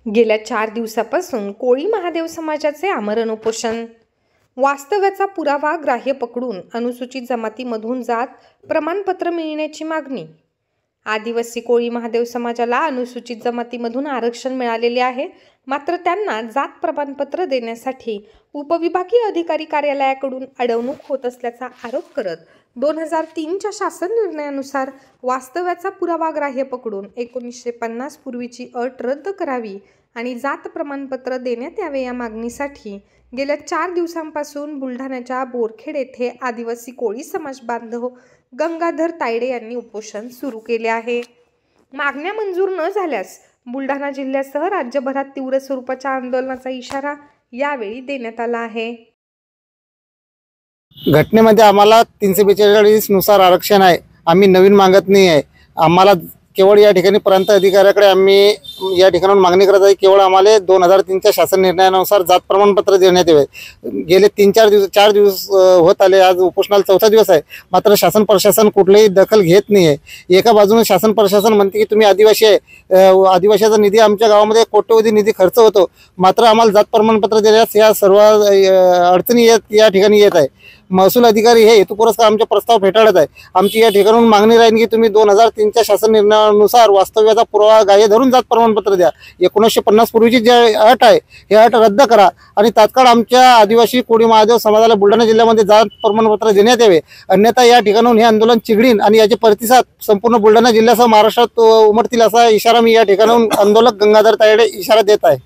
गेल्या 4 दिवसापासून कोळी महादेव समाजाचे आमरण उपोषण. वास्तव्याचा पुरावा ग्राह्य पकडून अनुसूचित जमातीमधून जात प्रमाणपत्र मिळण्याची मागणी. आदिवासी कोळी महादेव समाजाला अनुसूचित जमातीमधून आरक्षण मिळालेले आहे, मात्र त्यांना जात प्रमाणपत्र देण्यासाठी उपविभागीय अधिकारी कार्यालयाकडून अडवणूक होत असल्याचा आरोप करत 2003च्या शासन निर्णयानुसार वास्तव्याचा पुरावा ग्राह्य पकडून 1950 पूर्वीची अट रद्द करावी आणि जात प्रमाणपत्र देण्यात यावे या मागणीसाठी गेल्या 4 दिवसांपासून बुलढाण्याच्या बोरखेड येथे आदिवासी कोळी समाज बांधव गंगाधर तायडे यांनी उपोषण सुरू केले आहे. मागण्या मंजूर न झाल्यास बुलढाणा जिल्ह्यासह राज्यभरात तीव्र स्वरूपाच्या आंदोलनाचा इशारा यावेळी देण्यात आला आहे. घटनेमध्ये आम्हाला 342 नुसार आरक्षण आहे. आम्ही नवीन मागत नाही आहे. आम्हाला केवळ या ठिकाणी प्रांत अधिकाऱ्याकडे आम्ही या ठिकाणाहून मागणी करत आहे. केवळ आम्हाला 2003च्या शासन निर्णयानुसार जात प्रमाणपत्र देण्यात यावे. गेले 4 दिवस होत आले. आज उपोषणाला 4था दिवस आहे, मात्र शासन प्रशासन कुठलीही दखल घेत नाही आहे. एका बाजूने शासन प्रशासन म्हणते की तुम्ही आदिवासी आहे, आदिवासीचा निधी आमच्या गावामध्ये कोट्यवधी निधी खर्च होतो, मात्र आम्हाला जात प्रमाणपत्र देण्यास या सर्व अडचणी या ठिकाणी येत आहे. महसूल अधिकारी हे हेतुपुरस्सर आमचे प्रस्ताव फेटाळत आहे. आमची या ठिकाणून मागणी राहील की तुम्ही 2003च्या शासन निर्णयानुसार वास्तव्याचा पुरावा ग्राह्य धरून जात प्रमाणपत्र द्या. 1950 पूर्वीची जी अट आहे ही अट रद्द करा आणि तात्काळ आमच्या आदिवासी कोळी महादेव समाजाला बुलढाणा जिल्ह्यामध्ये जात प्रमाणपत्र देण्यात यावे. अन्यथा या ठिकाणून हे आंदोलन चिघळीन आणि याचे प्रतिसाद संपूर्ण बुलढाणा जिल्ह्यासह महाराष्ट्रात उमटतील असा इशारा मी या ठिकाणाहून आंदोलक गंगाधर तायडे इशारा देत आहे.